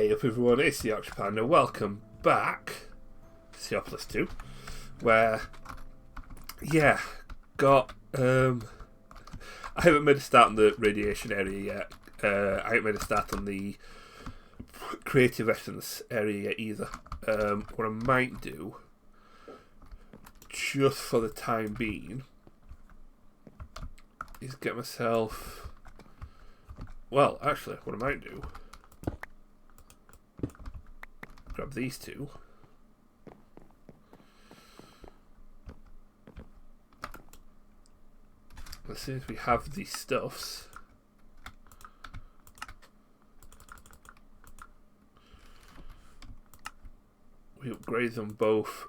Hey up everyone, it's the Octopanda. Welcome back to Seaopolis 2, where, I haven't made a start on the radiation area yet. I haven't made a start on the creative essence area yet either. What I might do, just for the time being, is get myself... Well, actually, what I might do... Grab these two. As soon as we have these stuffs, we upgrade them both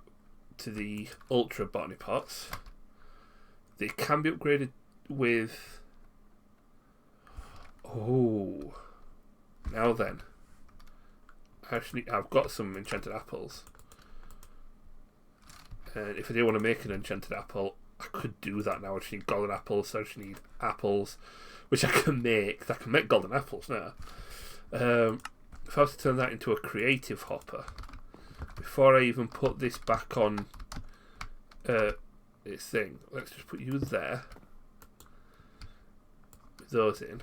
to the ultra botany pots. They can be upgraded with... Oh, now then. Actually, I've got some enchanted apples, and if I do want to make an enchanted apple, I could do that now. I just need golden apples, so I just need apples, which I can make. I can make golden apples now. If I was to turn that into a creative hopper, before I even put this back on this thing, let's just put you there, with those in.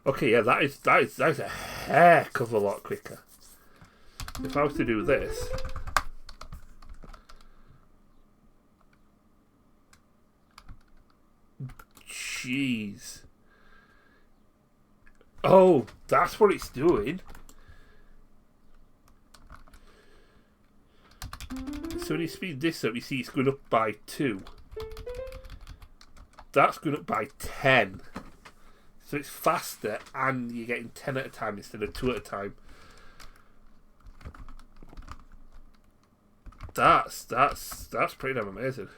Okay, yeah, that is a heck of a lot quicker. If I was to do this, jeez. Oh, that's what it's doing. So when you speed this up, you see it's going up by 2. That's going up by 10. So it's faster, and you're getting 10 at a time instead of 2 at a time. That's pretty damn amazing.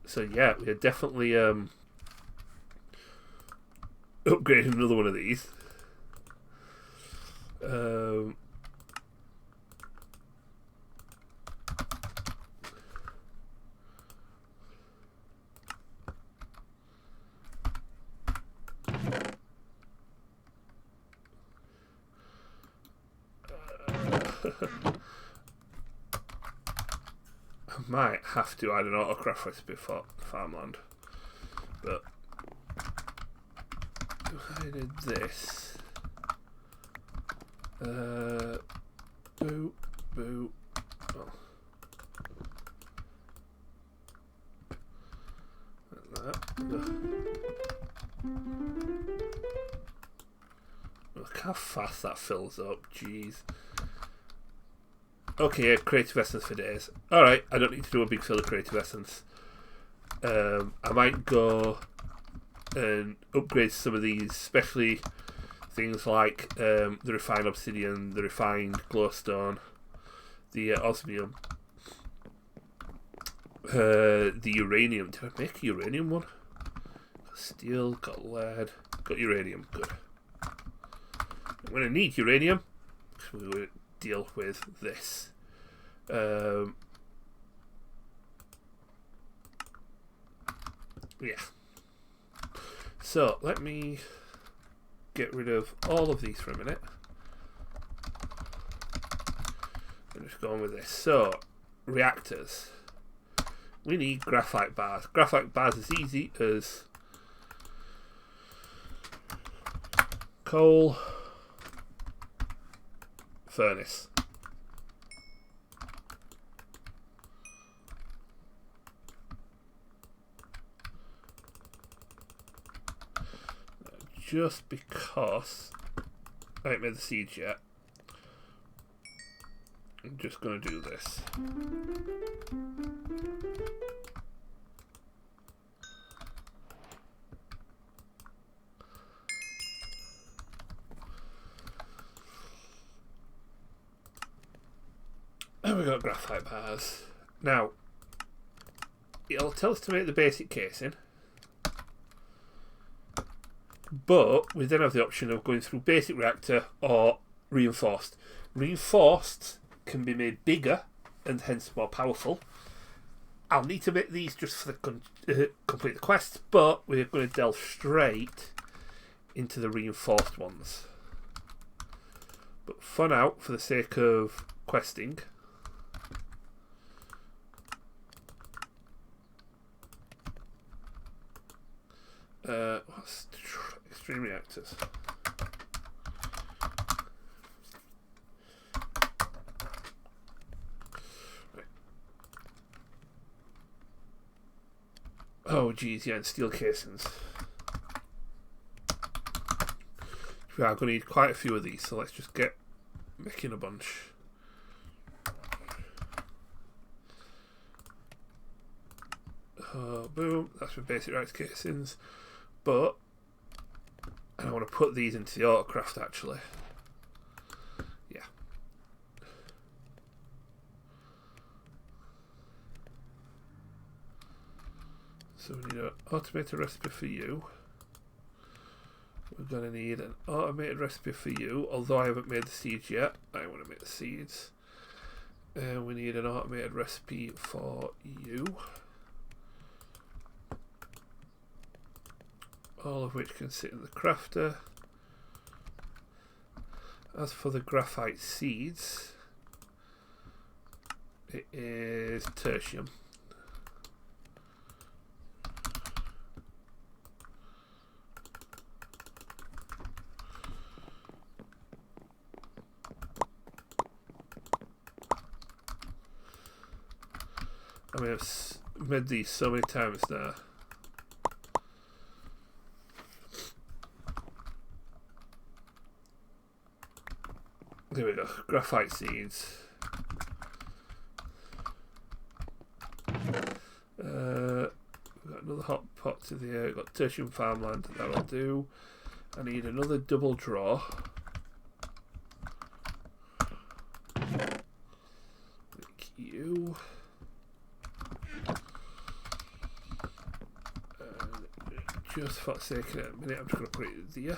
So yeah, we're definitely upgrading another one of these. I might have to add an autocraft recipe for farmland, but if I did this, boo, boo, oh. Like that. Look how fast that fills up, jeez. Okay, creative essence for days. Alright, I don't need to do a big fill of creative essence. I might go and upgrade some of these, especially things like the refined obsidian, the refined glowstone, the osmium, the uranium. Did I make a uranium one? Got steel, got lead, got uranium. Good. I'm going to need uranium because we're going to deal with this. Yeah. So let me get rid of all of these for a minute. I'm just going with this. So, reactors. We need graphite bars. Graphite bars is easy as coal, furnace. Just because I haven't made the seeds yet, I'm just going to do this. And we got graphite bars. Now, it'll tell us to make the basic casing. But we then have the option of going through basic reactor or reinforced. Reinforced can be made bigger and hence more powerful. I'll need to make these just for the complete the quest, but we're going to delve straight into the reinforced ones. But for now, for the sake of questing, what's extreme reactors? Right. Oh geez, yeah, and steel casings. We are going to need quite a few of these, so let's just get making a bunch. Boom, that's for basic rights casings. But I want to put these into the autocraft actually. Yeah. So we need an automated recipe for you. We're going to need an automated recipe for you, although I haven't made the seeds yet. I want to make the seeds. And we need an automated recipe for you. All of which can sit in the crafter. As for the graphite seeds, it is tertium. I mean, I've made these so many times now. There we go, graphite seeds. We've got another hot pot to the we've got tertium farmland, that'll do. I need another double draw. Thank you. Just for the sake of it, a minute, I'm just going to put it there.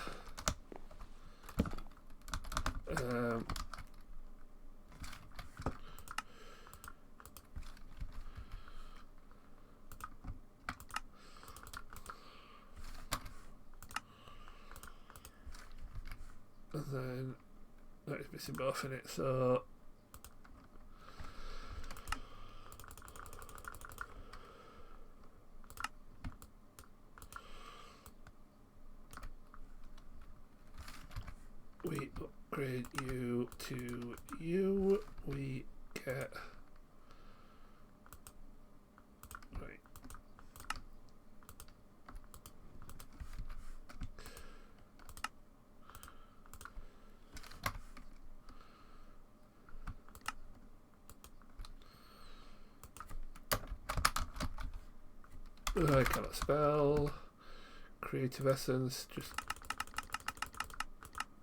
And then that is missing both in it, so we upgrade you to you, we get right. I cannot spell. Creative essence, just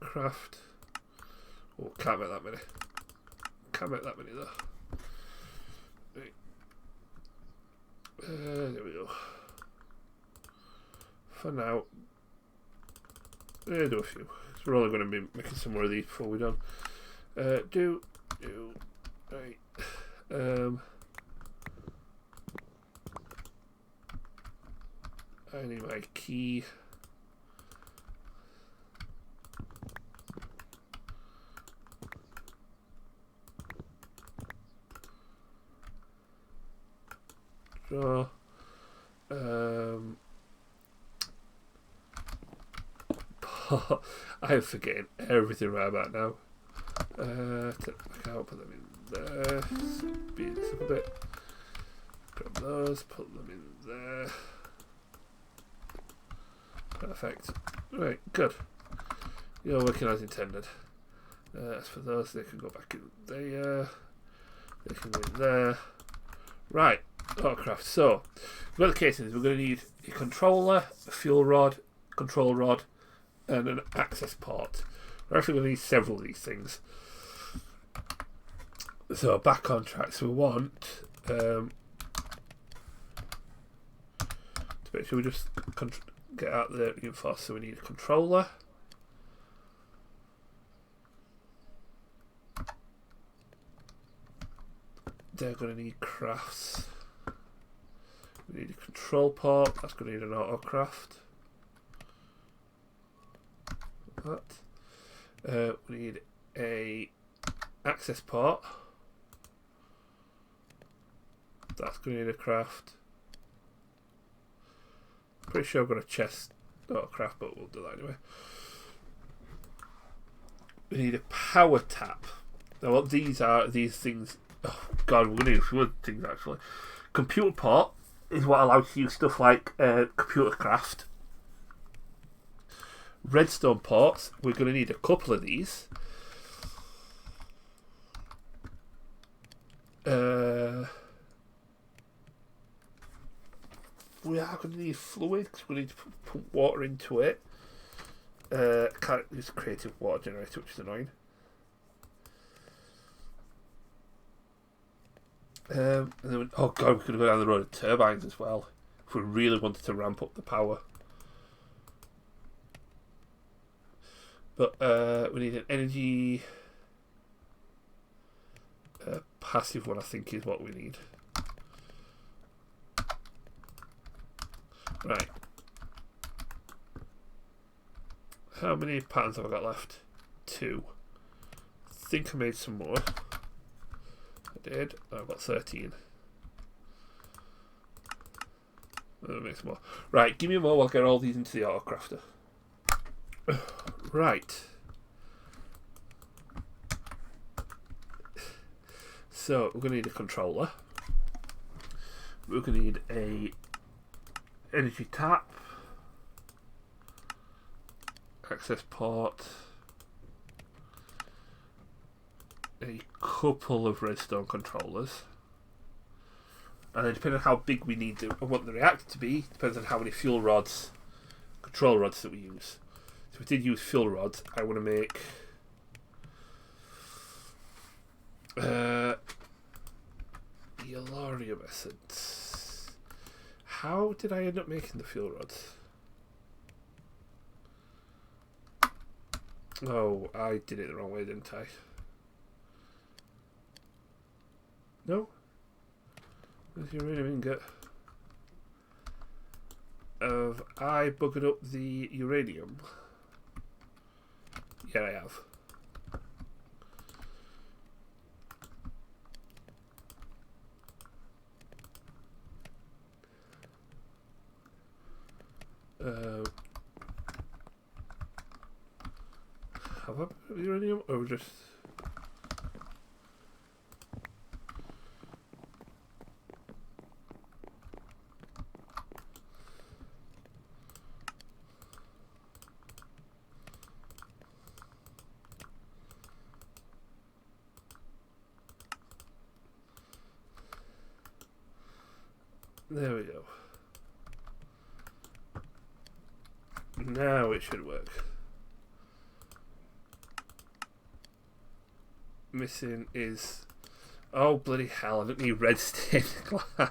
craft. Oh, can't make that many. Can't make that many though. Right. There we go. For now, do a few. So we're only going to be making some more of these before we're done. Right. I need my key. Draw. I'm forgetting everything right about now. Take back out, put them in there. Speed this up a bit. Grab those, put them in there. Perfect. Right, good. You're working as intended. As for those, they can go back in there. They can go in there. Right, autocraft. So, we've got the casings. We're going to need a controller, a fuel rod, control rod, and an access port. We're actually going to need several of these things. So, back on track. So, we want to make sure we just get out the reinforced. So, we need a controller. They're going to need crafts. We need a control port. That's going to need an autocraft. That. We need a access port. That's going to need a craft. Pretty sure I've got a chest autocraft, but we'll do that anyway. We need a power tap. Now what these are, these things, oh god, we're going to use some other things actually. Computer port is what allows you to use stuff like computer craft. Redstone ports, we're going to need a couple of these. We are going to need fluid because we need to put water into it. Can't use a creative water generator, which is annoying. And then oh god, we could go down the road of turbines as well if we really wanted to ramp up the power. But we need an energy passive one, I think, is what we need. Right. How many patterns have I got left? 2. I think I made some more. I did. I've got 13. That makes more. Right, give me a more. I'll get all these into the autocrafter. Right. So we're going to need a controller. We're going to need a energy tap, access port, a couple of redstone controllers, and then depending on how big we need to, I want the reactor to be, depends on how many fuel rods, control rods that we use. So if we did use fuel rods, I want to make Yellorium essence. How did I end up making the fuel rods? Oh, I did it the wrong way, didn't I? No? There's uranium ingot. Have I buggered up the uranium? Yeah, I have. Have I put uranium or just... There we go. Now it should work. Missing is... Oh, bloody hell, I don't need red stained glass.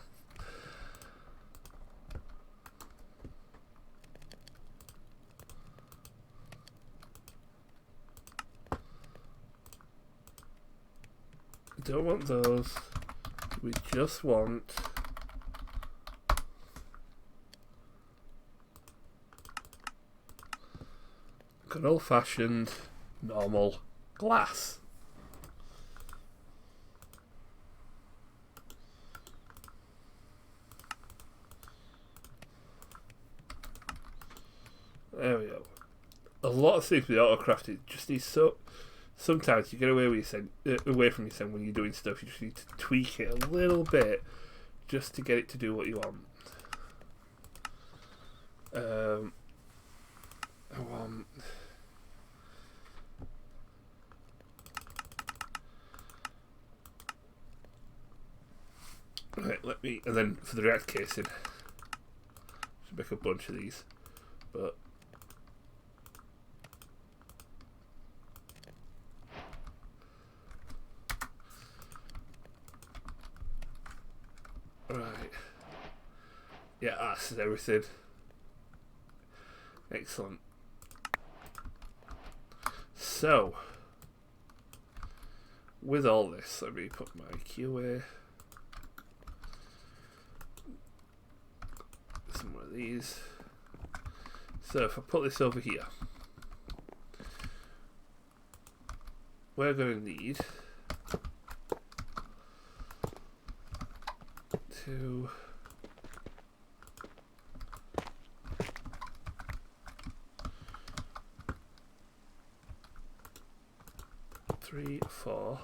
Don't want those. We just want... good old-fashioned, normal glass. There we go. A lot of things with autocraft, it just needs so... Sometimes you get away with away from yourself when you're doing stuff. You just need to tweak it a little bit just to get it to do what you want. I want... Right, let me... And then for the reactor casing, should make a bunch of these, but... Right. Yeah, that's everything. Excellent. So, with all this, let me put my key away. of these. So if I put this over here, we're going to need 2, 3, 4.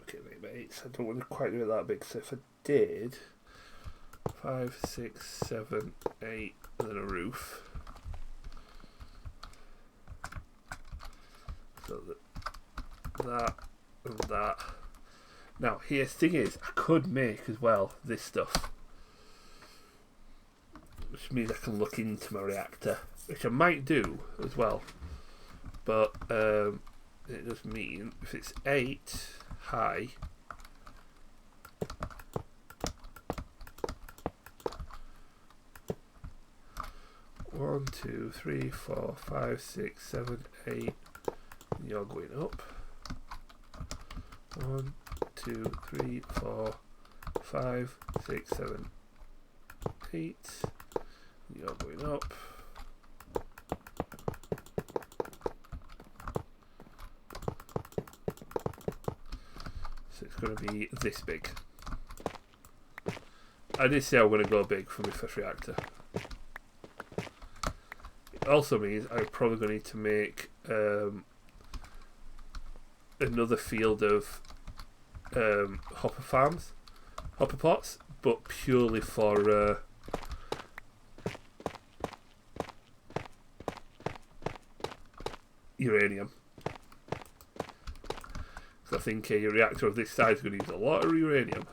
Okay, maybe 8. So I don't want to quite do it that big. So if I did 5, 6, 7, 8, and then a roof. So that and that. Now, here, the thing is, I could make as well this stuff, which means I can look into my reactor, which I might do as well. But it does mean if it's 8 high, one, 2, 3, 4, 5, 6, 7, 8. You're going up. 1, 2, 3, 4, 5, 6, 7, 8. You're going up. So it's going to be this big. I did say I'm going to go big for my first reactor. It also means I'm probably going to need to make another field of hopper pots, but purely for uranium. So I think a reactor of this size is going to use a lot of uranium.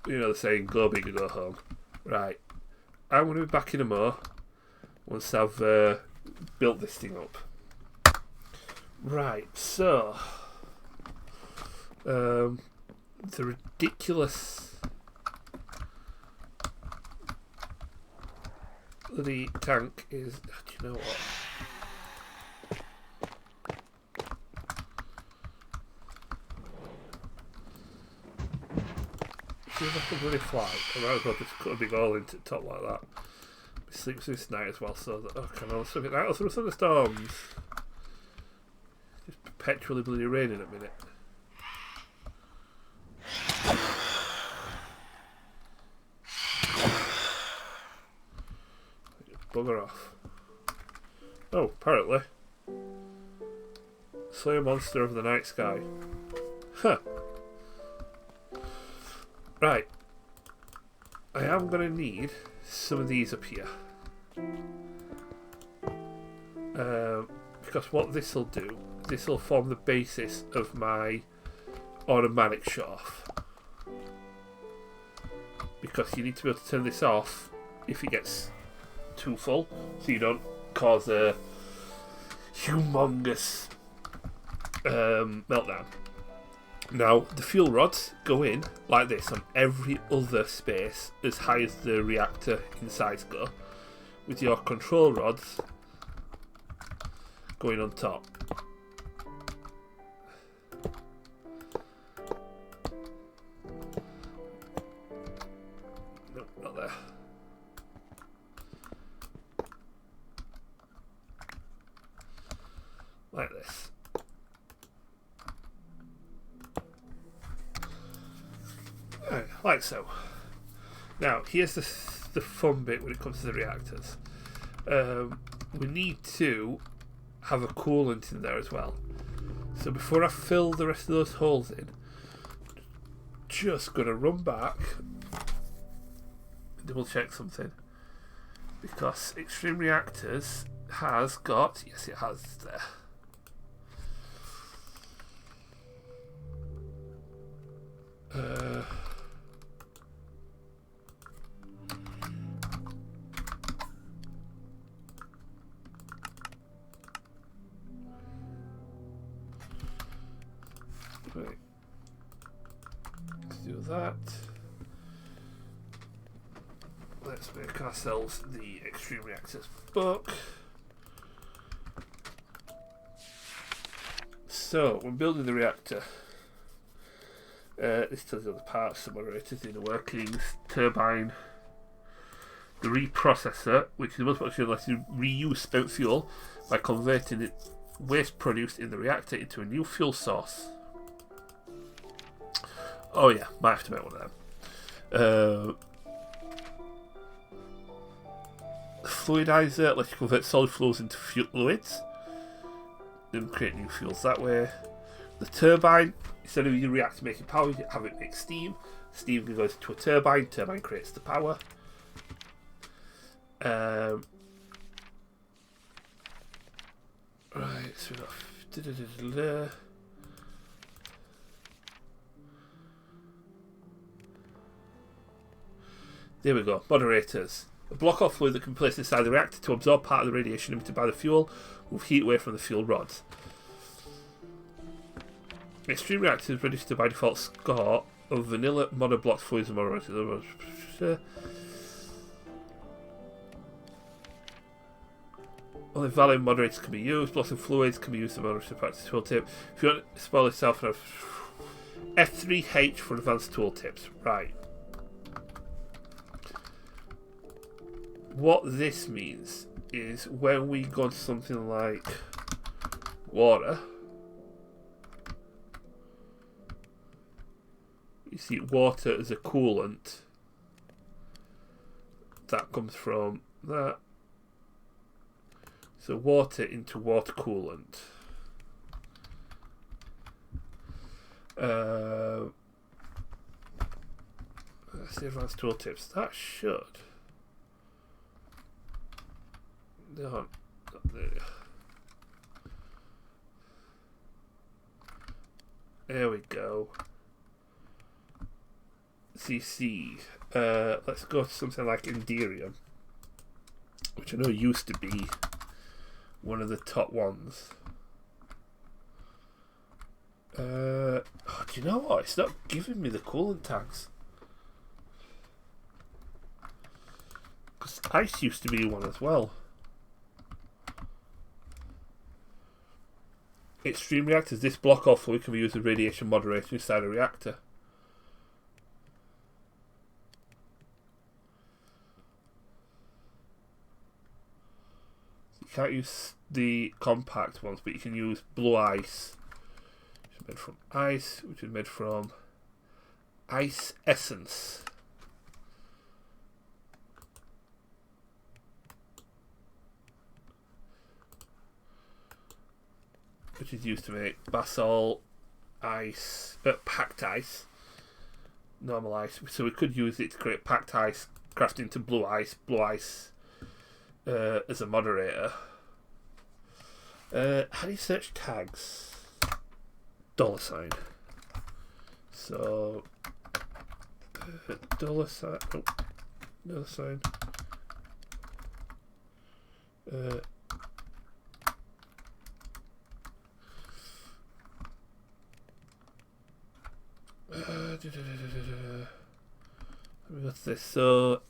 You know the saying, go big or go home. Right. I'm going to be back in a mo once I've built this thing up. Right, so the ridiculous bloody tank is. Do you know what? See if I can bloody fly. I might as well just cut a big hole into the top like that. It sleeps this night as well, so that can I swim it out through thunderstorms. Just perpetually bloody raining at a minute. Bugger off. Oh, apparently. Slay a monster of the night sky. Huh. Right. I am going to need some of these up here. Because what this will do, this will form the basis of my automatic shut-off. Because you need to be able to turn this off if it gets too full, so you don't cause a humongous meltdown. Now, the fuel rods go in like this on every other space as high as the reactor insides go, with your control rods going on top. Nope, not there. Like this. Like so. Now, here's the fun bit when it comes to the reactors. We need to have a coolant in there as well. So before I fill the rest of those holes in, just going to run back and double check something. Because Extreme Reactors has got... Yes, it has there. Right. Let's do that. Let's make ourselves the Extreme Reactors book. So, when building the reactor, this tells you the parts, the moderators, the inner workings, turbine, the reprocessor, which is the most functional lets you reuse spent fuel by converting it waste produced in the reactor into a new fuel source. Oh yeah, might have to make one of them. Fluidizer lets you convert solid fuels into fluids, then create new fuels that way. The turbine, instead of your reactor making power, you have it make steam. Steam goes into a turbine. Turbine creates the power. Right, so we got there we go. Moderators. A block of fluid that can be placed inside the reactor to absorb part of the radiation emitted by the fuel, move heat away from the fuel rods. Extreme reactors register by default score of vanilla monoblock fluids and moderators. Only valid moderators can be used. Blocks of fluids can be used to moderate practice tooltip. If you want to spoil yourself, F3H for advanced tooltips. Right. What this means is when we go to something like water, you see water as a coolant. That comes from that. So water into water coolant. That's the advanced tooltips. That should. No, not there. There we go. CC. Let's go to something like Enderium, which I know used to be one of the top ones. Do you know what? It's not giving me the coolant tags. Because ice used to be one as well. Extreme reactors. This block of fluid can be used as radiation moderator inside a reactor. You can't use the compact ones, but you can use blue ice, which is made from ice, which is made from ice essence. Which is used to make basalt ice, packed ice, normal ice. So we could use it to create packed ice, craft into blue ice as a moderator. How do you search tags? $sign. So $sign. Oh, $sign. What's this? So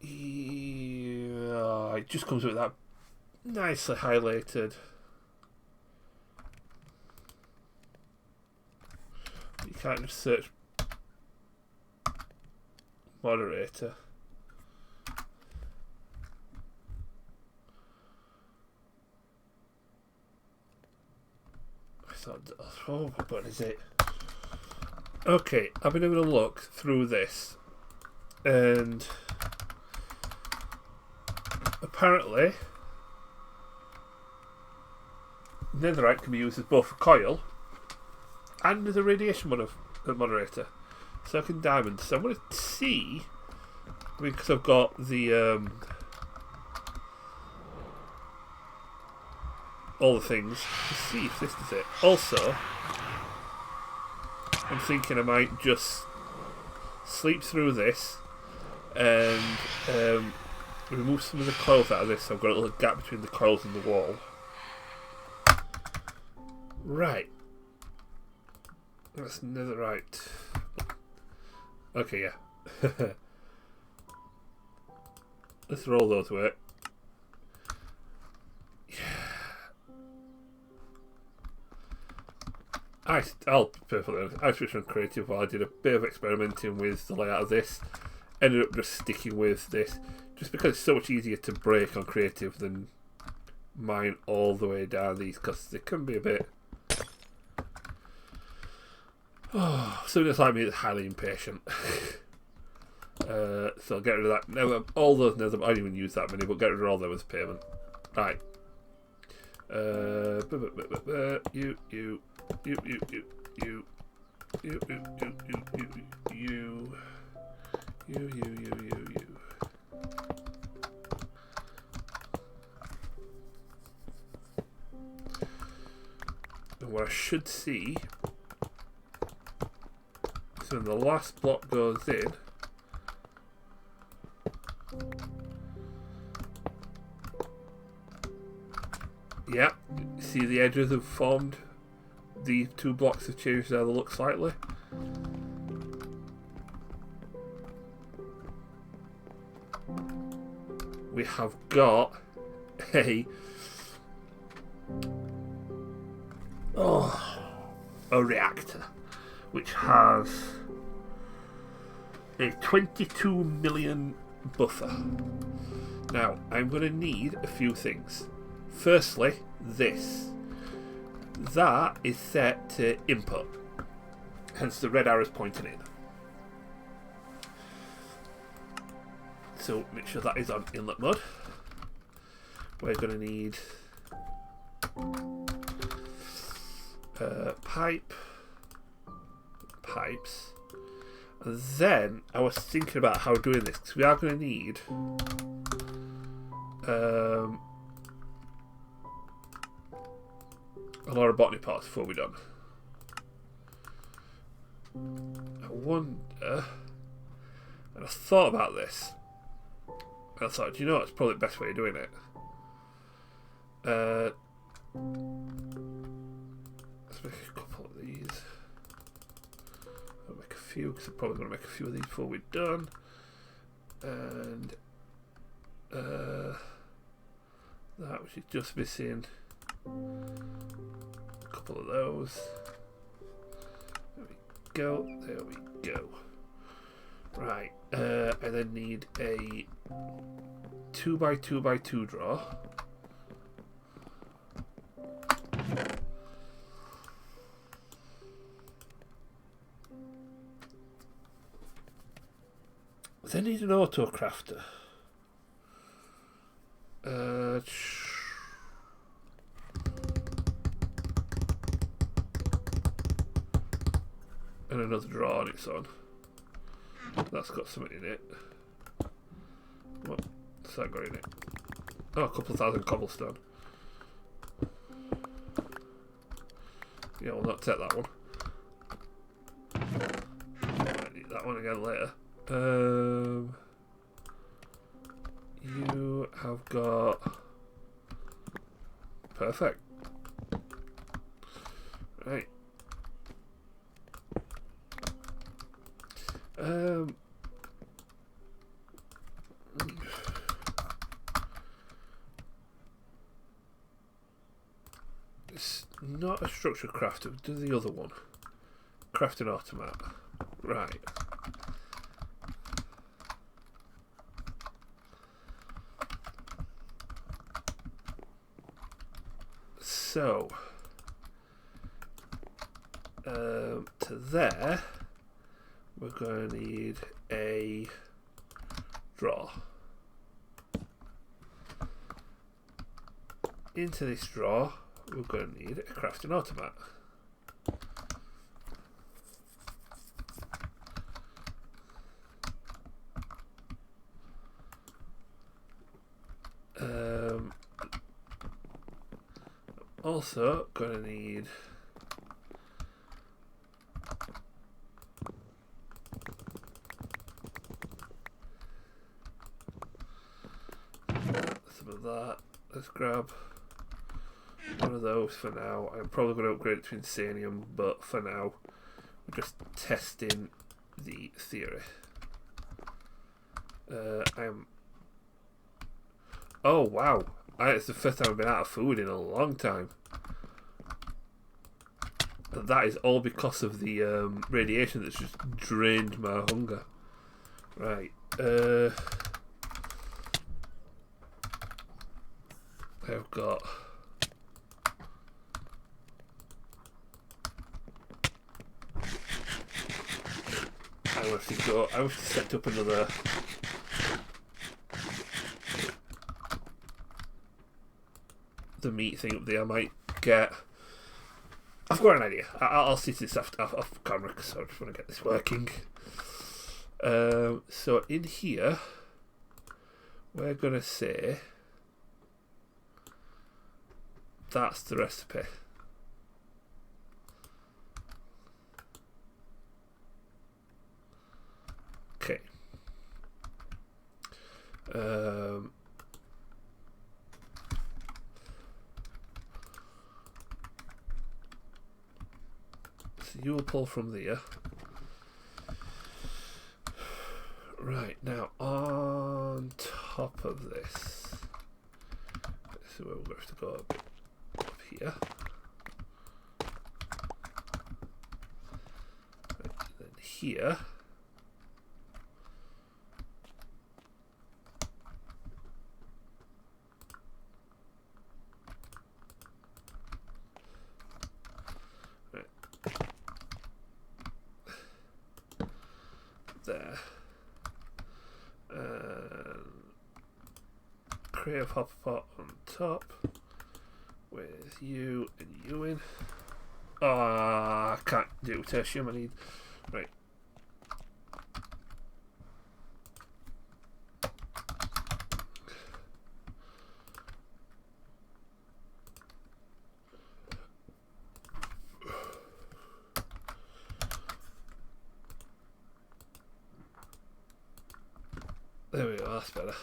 yeah, it just comes with that nicely highlighted. You can't just search moderator. Oh, what button is it? Okay, I've been having a look through this, and apparently netherite can be used as both a coil and as a radiation moderator. So I can diamond. So I'm going to see, because I've got the all the things, to see if this is it. Also, I'm thinking I might just sleep through this and remove some of the coils out of this, so I've got a little gap between the coils and the wall. Right. That's netherite. Okay, yeah. Let's roll those away. I'll be perfectly honest. I switched on creative while I did a bit of experimenting with the layout of this. Ended up just sticking with this, just because it's so much easier to break on creative than mine all the way down these, because they can be a bit. Oh, someone like me is highly impatient. So I'll get rid of that. Never, all those nether. I didn't even use that many, but get rid of all them as payment. Right. You. And what I should see, so when the last block goes in, yeah, see the edges have formed. The two blocks have changed how they look slightly. We have got a reactor which has a 22 million buffer. Now I'm going to need a few things. Firstly, this. That is set to input, hence the red arrows pointing in. So make sure that is on inlet mode. We're going to need pipes, and then I was thinking about how we're doing this, because we are going to need a lot of botany pots before we're done. I wonder, and I thought about this, and I thought, do you know what's probably the best way of doing it? Let's make a couple of these. I'll make a few, because I'm probably going to make a few of these before we're done. And that, which is just missing a couple of those. There we go. There we go. Right. I then need a 2x2x2 draw. Then need an auto crafter. And another draw on its own. That's got something in it. What's that got in it? Oh, a couple of thousand cobblestone. Yeah, we'll not take that one. I need that one again later. You have got perfect. Right. It's not a structure crafter. Do the other one. Crafting automat. Right. So, to there, we're going to need a draw. Into this draw, we're going to need a crafting automat. Also going to need some of that. Let's grab one of those for now. I'm probably going to upgrade it to Insanium, but for now we're just testing the theory. Oh wow, it's the first time I've been out of food in a long time. And that is all because of the radiation that's just drained my hunger. Right. I've got... I have to set up another... the meat thing up there. I might get... I've got an idea. I'll see to this off camera because I just want to get this working. So in here, we're going to say that's the recipe. Okay. So you will pull from there. Right, now on top of this, so we're going to have to go a bit up here. Right, then here. Right. There. Create a hopper pot on top with you and you in. Oh, I can't do it with tertium. I need. Right. There we go, that's better.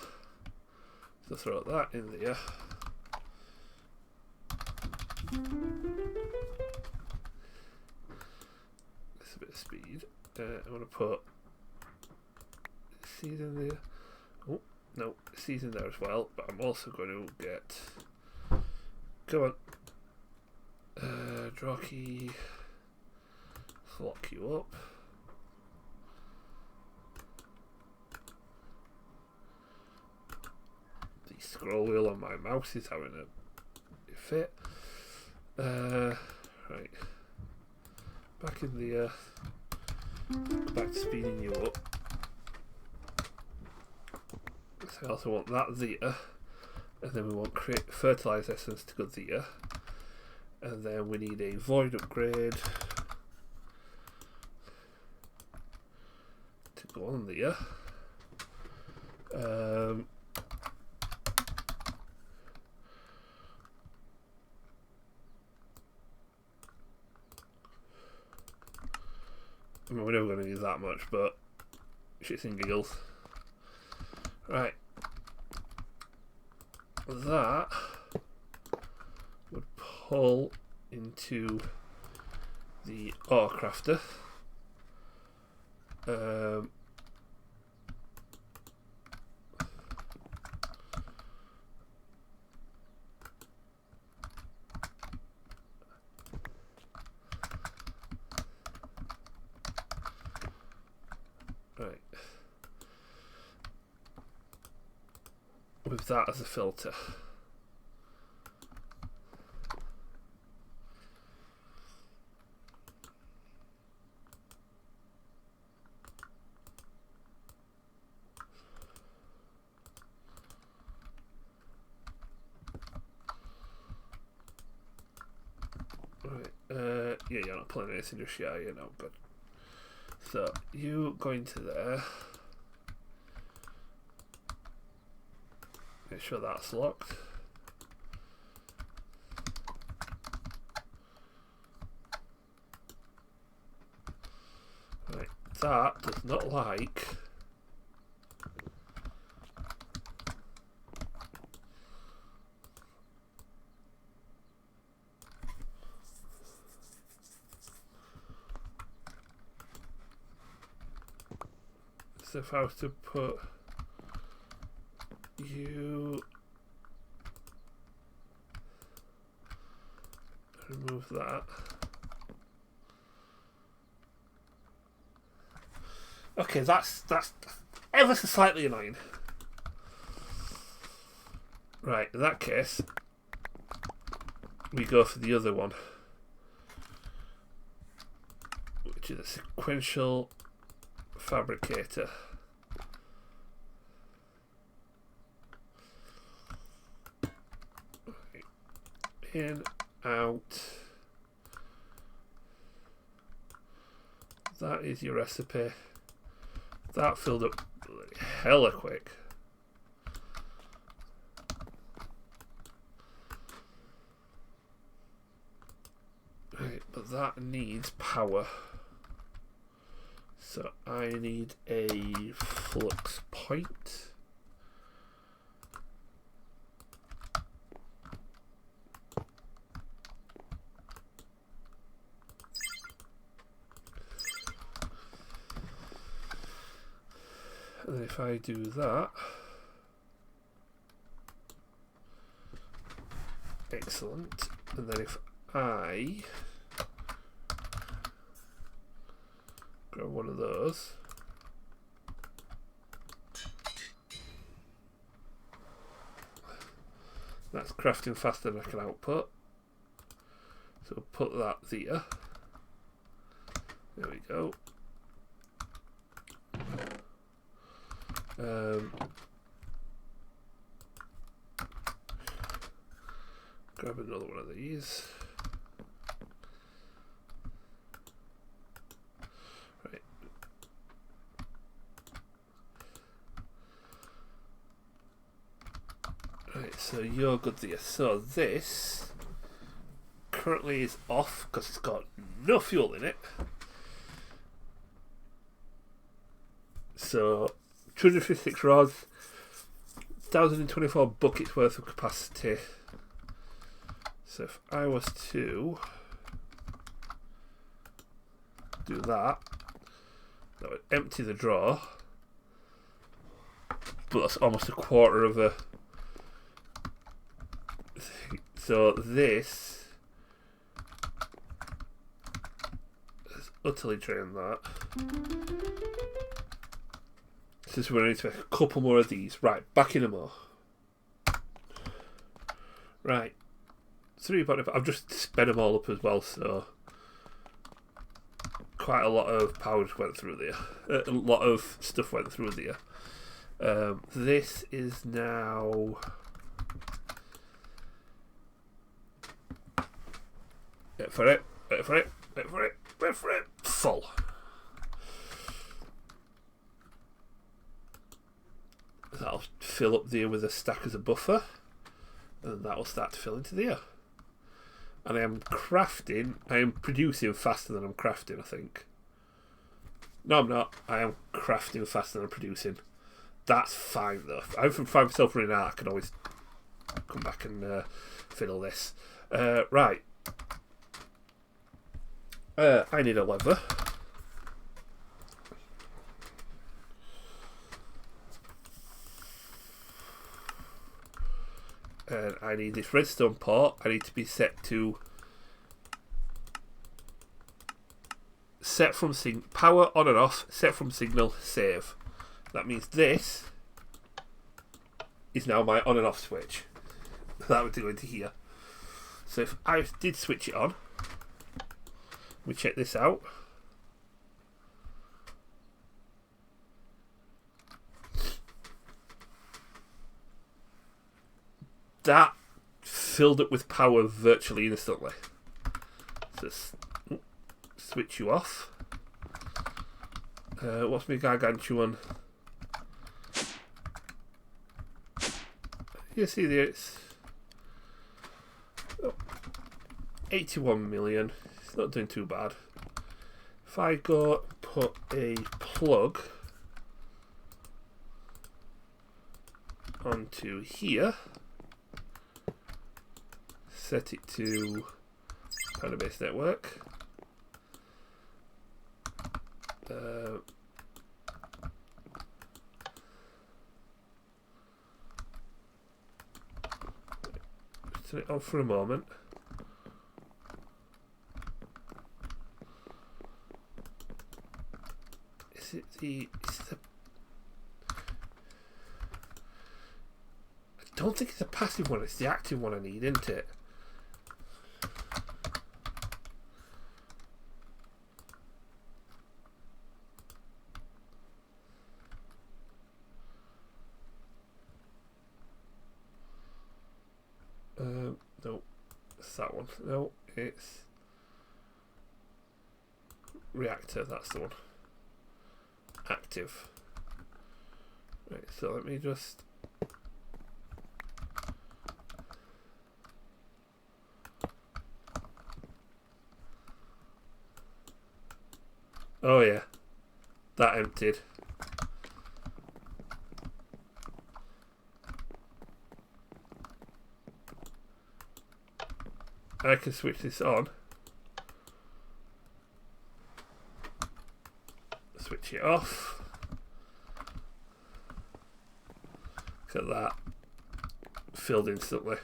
So throw that in there. That's a bit of speed. I'm going to put seeds in there. Oh, no, seeds in there as well. But I'm also going to get... Come on. Draw key. Lock you up. Scroll wheel on my mouse is having a fit. Right. Back in the back to speeding you up. So I also want that there. And then we want create fertilizer essence to go there. And then we need a void upgrade to go on there. I mean, we're never going to use that much, but shits and giggles. Right. That would pull into the ore crafter. Right. With that as a filter. Right. Yeah, you're not pulling anything just yet, you know, good. So you go into there. Make sure that's locked. Right, that does not like so if I was to put you remove that. Okay, that's ever so slightly annoying. Right, in that case, we go for the other one, which is a sequential fabricator. In, out. That is your recipe. That filled up hella quick. Right, but that needs power. So I need a flux point. And if I do that, excellent. And then if I grab one of those, that's crafting faster than I can output. So put that there. There we go. Grab another one of these. Right. Right, so you're good there. So this currently is off because it's got no fuel in it. So 256 rods, 1,024 buckets worth of capacity. So if I was to do that, that would empty the drawer, but that's almost a quarter of a thing. So this has utterly drained that. Since we're going to need to make a couple more of these. Right, back in a more. Right. 3 body. I've just sped them all up as well, so quite a lot of power just went through there. A lot of stuff went through there. This is now wait for it. Full. That'll fill up there with a stack as a buffer, and that will start to fill into there. And I am producing faster than I'm crafting, I think. No, I'm not. I am crafting faster than I'm producing. That's fine, though. If I find myself running out, I can always come back and fiddle this. Right. I need a lever. And I need this redstone port. I need to be set to set from power on and off, set from signal, save. That means this is now my on and off switch. That would go into here. So if I did switch it on, we check this out. That filled up with power virtually instantly. So switch you off. What's my gargantuan? You see there, it's 81 million. It's not doing too bad. If I go put a plug onto here, set it to Panabase network. Turn it on for a moment. Is it the... I don't think it's a passive one, it's the active one I need, isn't it? No, it's that one. No, it's Reactor, that's the one. Active. Right, so let me just... Oh yeah, that emptied. I can switch this on. Switch it off. Look at that. Filled instantly.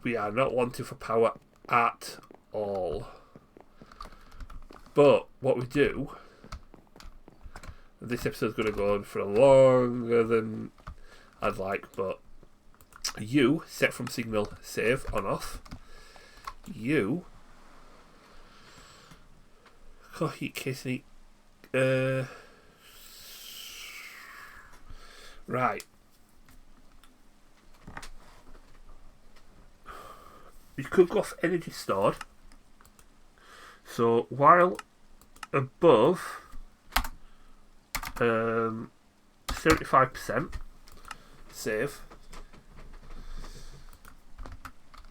We are not wanting for power at all. But what we do, this episode's going to go on for longer than I'd like, but you set from signal save on off. You heat case need right. You could go off energy stored. So while above 75% save,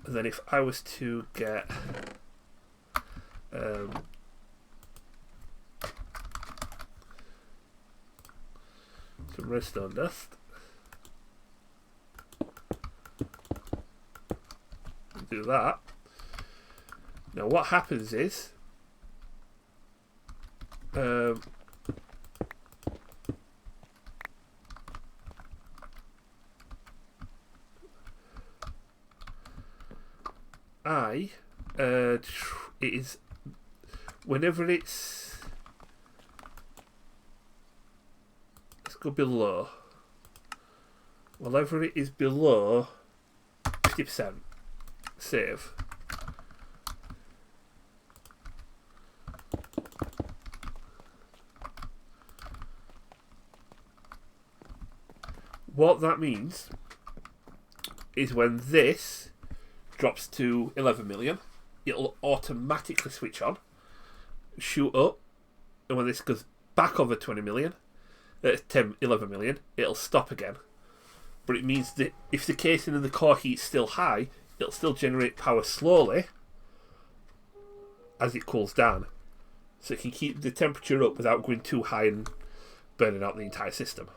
and then if I was to get some redstone dust, do that. Now what happens is it is whenever let's go below, whenever it is below 50% save, what that means is when this drops to 11 million, it'll automatically switch on, shoot up, and when this goes back over 20 million, 11 million, it'll stop again. But it means that if the casing and the core heat's still high, it'll still generate power slowly as it cools down. So it can keep the temperature up without going too high and burning out the entire system.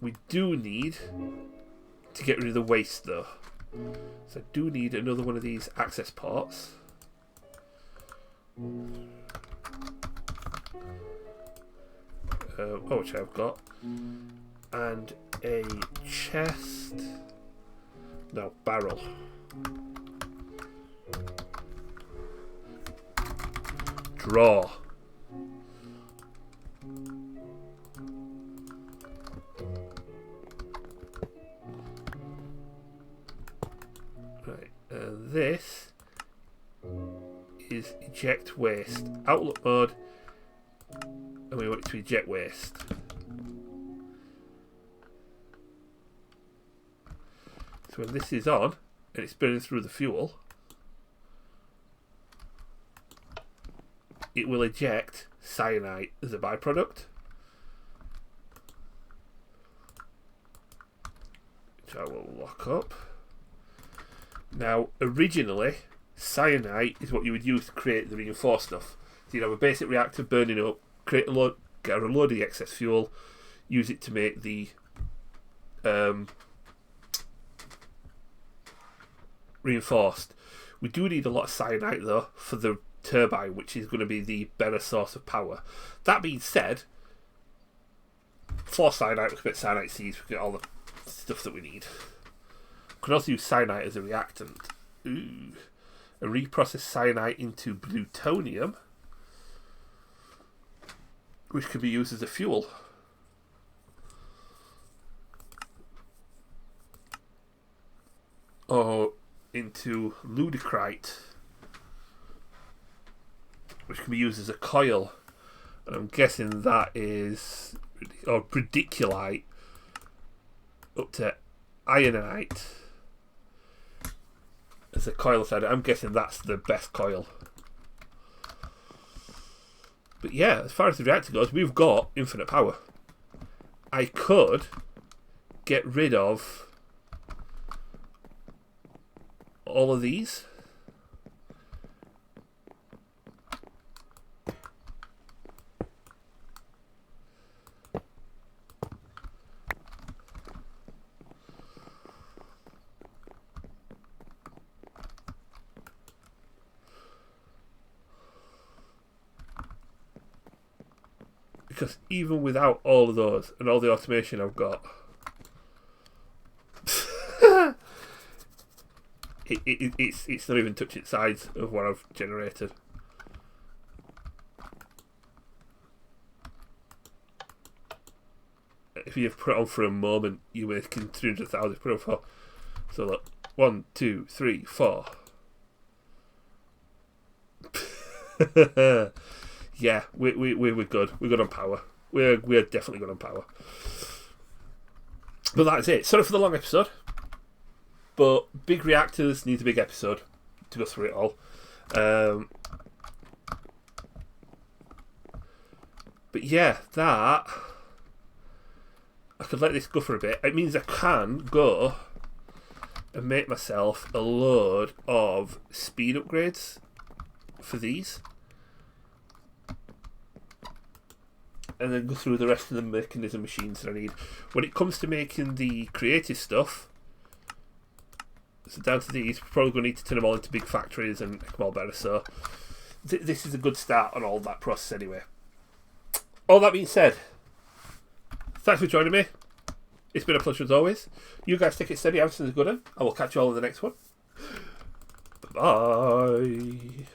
We do need to get rid of the waste though. So I do need another one of these access ports. Which I've got. And a chest. No, barrel. Draw. Right, and this is eject waste. Outlook mode, and we want it to eject waste. So when this is on and it's burning through the fuel, it will eject cyanide as a byproduct, which I will lock up. Now, originally, cyanide is what you would use to create the reinforced stuff. So you'd have a basic reactor burning up, create a load, get a load of the excess fuel, use it to make the reinforced. We do need a lot of cyanide though for the turbine, which is going to be the better source of power. That being said, for cyanide we can get cyanide seeds, we can get all the stuff that we need. We can also use cyanide as a reactant. Ooh. and reprocess cyanide into plutonium, which can be used as a fuel. Or into ludicrite, which can be used as a coil. And I'm guessing that is, or prediculite, up to ironite as a coil side. I'm guessing that's the best coil. But yeah, as far as the reactor goes, we've got infinite power. I could get rid of all of these. Because even without all of those and all the automation I've got, it's not even touching the sides of what I've generated. If you've put it on for a moment, you're making 300,000. Put it on for, so look, 1, 2, 3, 4. Yeah, we're good. We're good on power. We're definitely good on power. But that's it. Sorry for the long episode. But big reactors needs a big episode to go through it all. But yeah, that I could let this go for a bit. It means I can go and make myself a load of speed upgrades for these. And then go through the rest of the mechanism machines that I need. When it comes to making the creative stuff, so down to these, we're probably going to need to turn them all into big factories and make them all better. So this is a good start on all that process anyway. All that being said, thanks for joining me. It's been a pleasure as always. You guys take it steady. Everything's a good one. I will catch you all in the next one. Bye.